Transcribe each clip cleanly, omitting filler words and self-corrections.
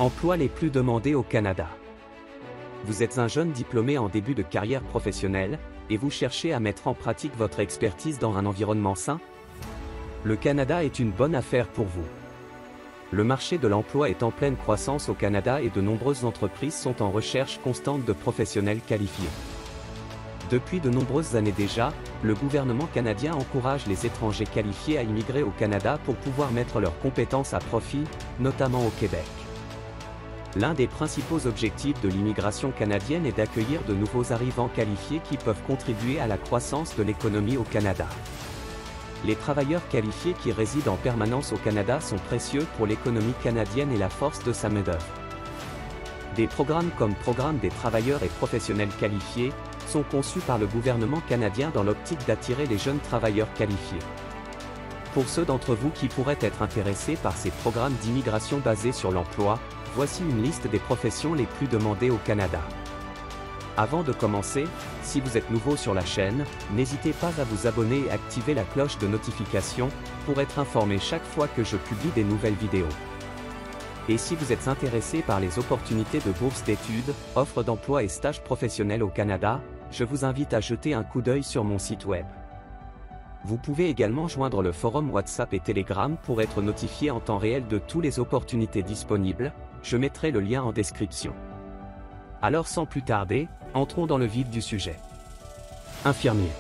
Emplois les plus demandés au Canada. Vous êtes un jeune diplômé en début de carrière professionnelle, et vous cherchez à mettre en pratique votre expertise dans un environnement sain? Le Canada est une bonne affaire pour vous. Le marché de l'emploi est en pleine croissance au Canada et de nombreuses entreprises sont en recherche constante de professionnels qualifiés. Depuis de nombreuses années déjà, le gouvernement canadien encourage les étrangers qualifiés à immigrer au Canada pour pouvoir mettre leurs compétences à profit, notamment au Québec. L'un des principaux objectifs de l'immigration canadienne est d'accueillir de nouveaux arrivants qualifiés qui peuvent contribuer à la croissance de l'économie au Canada. Les travailleurs qualifiés qui résident en permanence au Canada sont précieux pour l'économie canadienne et la force de sa main-d'œuvre. Des programmes comme Programme des travailleurs et professionnels qualifiés sont conçus par le gouvernement canadien dans l'optique d'attirer les jeunes travailleurs qualifiés. Pour ceux d'entre vous qui pourraient être intéressés par ces programmes d'immigration basés sur l'emploi, voici une liste des professions les plus demandées au Canada. Avant de commencer, si vous êtes nouveau sur la chaîne, n'hésitez pas à vous abonner et activer la cloche de notification pour être informé chaque fois que je publie des nouvelles vidéos. Et si vous êtes intéressé par les opportunités de bourse d'études, offres d'emploi et stages professionnels au Canada, je vous invite à jeter un coup d'œil sur mon site web. Vous pouvez également joindre le forum WhatsApp et Telegram pour être notifié en temps réel de toutes les opportunités disponibles, je mettrai le lien en description. Alors sans plus tarder, entrons dans le vif du sujet. Infirmier.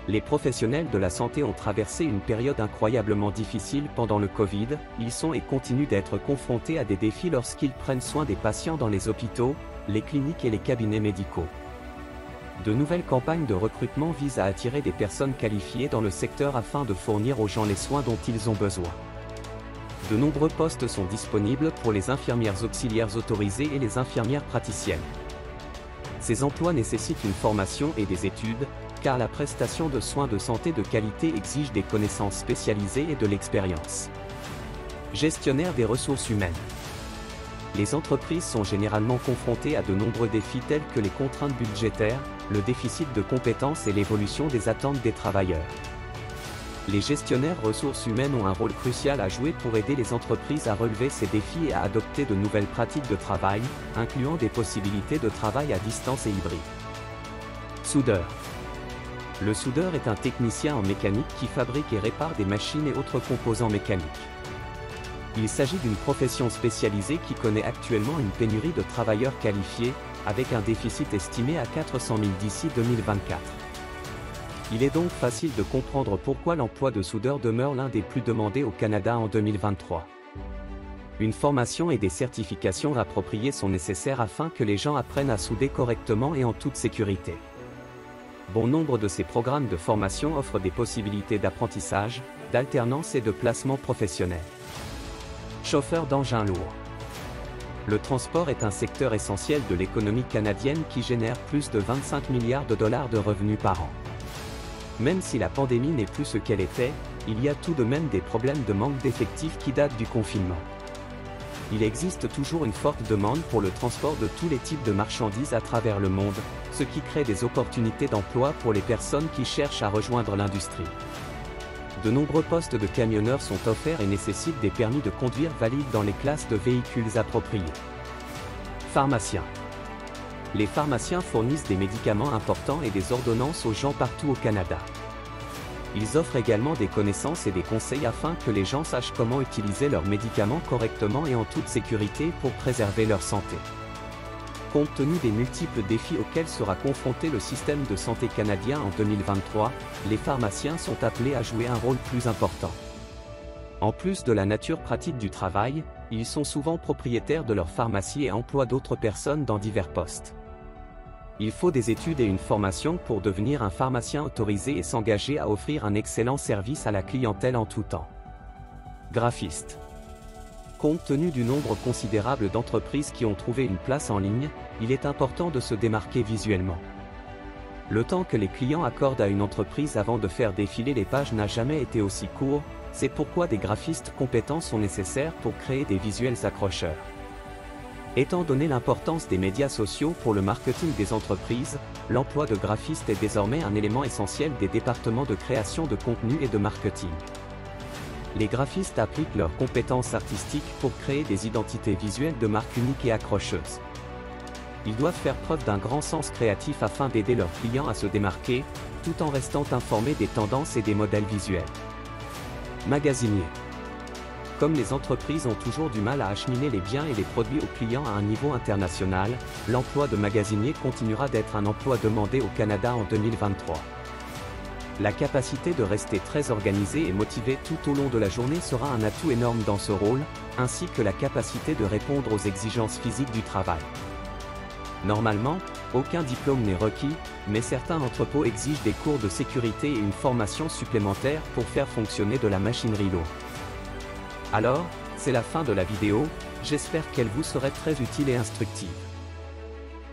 Les professionnels de la santé ont traversé une période incroyablement difficile pendant le Covid, ils sont et continuent d'être confrontés à des défis lorsqu'ils prennent soin des patients dans les hôpitaux, les cliniques et les cabinets médicaux. De nouvelles campagnes de recrutement visent à attirer des personnes qualifiées dans le secteur afin de fournir aux gens les soins dont ils ont besoin. De nombreux postes sont disponibles pour les infirmières auxiliaires autorisées et les infirmières praticiennes. Ces emplois nécessitent une formation et des études, car la prestation de soins de santé de qualité exige des connaissances spécialisées et de l'expérience. Gestionnaire des ressources humaines. Les entreprises sont généralement confrontées à de nombreux défis tels que les contraintes budgétaires, le déficit de compétences et l'évolution des attentes des travailleurs. Les gestionnaires ressources humaines ont un rôle crucial à jouer pour aider les entreprises à relever ces défis et à adopter de nouvelles pratiques de travail, incluant des possibilités de travail à distance et hybride. Soudeur. Le soudeur est un technicien en mécanique qui fabrique et répare des machines et autres composants mécaniques. Il s'agit d'une profession spécialisée qui connaît actuellement une pénurie de travailleurs qualifiés, avec un déficit estimé à 400 000 d'ici 2024. Il est donc facile de comprendre pourquoi l'emploi de soudeur demeure l'un des plus demandés au Canada en 2023. Une formation et des certifications appropriées sont nécessaires afin que les gens apprennent à souder correctement et en toute sécurité. Bon nombre de ces programmes de formation offrent des possibilités d'apprentissage, d'alternance et de placement professionnel. Chauffeur d'engins lourds. Le transport est un secteur essentiel de l'économie canadienne qui génère plus de 25 milliards de dollars de revenus par an. Même si la pandémie n'est plus ce qu'elle était, il y a tout de même des problèmes de manque d'effectifs qui datent du confinement. Il existe toujours une forte demande pour le transport de tous les types de marchandises à travers le monde, ce qui crée des opportunités d'emploi pour les personnes qui cherchent à rejoindre l'industrie. De nombreux postes de camionneurs sont offerts et nécessitent des permis de conduire valides dans les classes de véhicules appropriées. Pharmacien. Les pharmaciens fournissent des médicaments importants et des ordonnances aux gens partout au Canada. Ils offrent également des connaissances et des conseils afin que les gens sachent comment utiliser leurs médicaments correctement et en toute sécurité pour préserver leur santé. Compte tenu des multiples défis auxquels sera confronté le système de santé canadien en 2023, les pharmaciens sont appelés à jouer un rôle plus important. En plus de la nature pratique du travail, ils sont souvent propriétaires de leur pharmacie et emploient d'autres personnes dans divers postes. Il faut des études et une formation pour devenir un pharmacien autorisé et s'engager à offrir un excellent service à la clientèle en tout temps. Graphiste. Compte tenu du nombre considérable d'entreprises qui ont trouvé une place en ligne, il est important de se démarquer visuellement. Le temps que les clients accordent à une entreprise avant de faire défiler les pages n'a jamais été aussi court, c'est pourquoi des graphistes compétents sont nécessaires pour créer des visuels accrocheurs. Étant donné l'importance des médias sociaux pour le marketing des entreprises, l'emploi de graphiste est désormais un élément essentiel des départements de création de contenu et de marketing. Les graphistes appliquent leurs compétences artistiques pour créer des identités visuelles de marque uniques et accrocheuses. Ils doivent faire preuve d'un grand sens créatif afin d'aider leurs clients à se démarquer, tout en restant informés des tendances et des modèles visuels. Magasinier. Comme les entreprises ont toujours du mal à acheminer les biens et les produits aux clients à un niveau international, l'emploi de magasinier continuera d'être un emploi demandé au Canada en 2023. La capacité de rester très organisé et motivé tout au long de la journée sera un atout énorme dans ce rôle, ainsi que la capacité de répondre aux exigences physiques du travail. Normalement, aucun diplôme n'est requis, mais certains entrepôts exigent des cours de sécurité et une formation supplémentaire pour faire fonctionner de la machinerie lourde. Alors, c'est la fin de la vidéo, j'espère qu'elle vous serait très utile et instructive.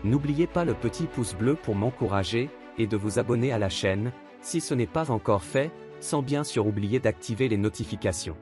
N'oubliez pas le petit pouce bleu pour m'encourager, et de vous abonner à la chaîne, si ce n'est pas encore fait, sans bien sûr oublier d'activer les notifications.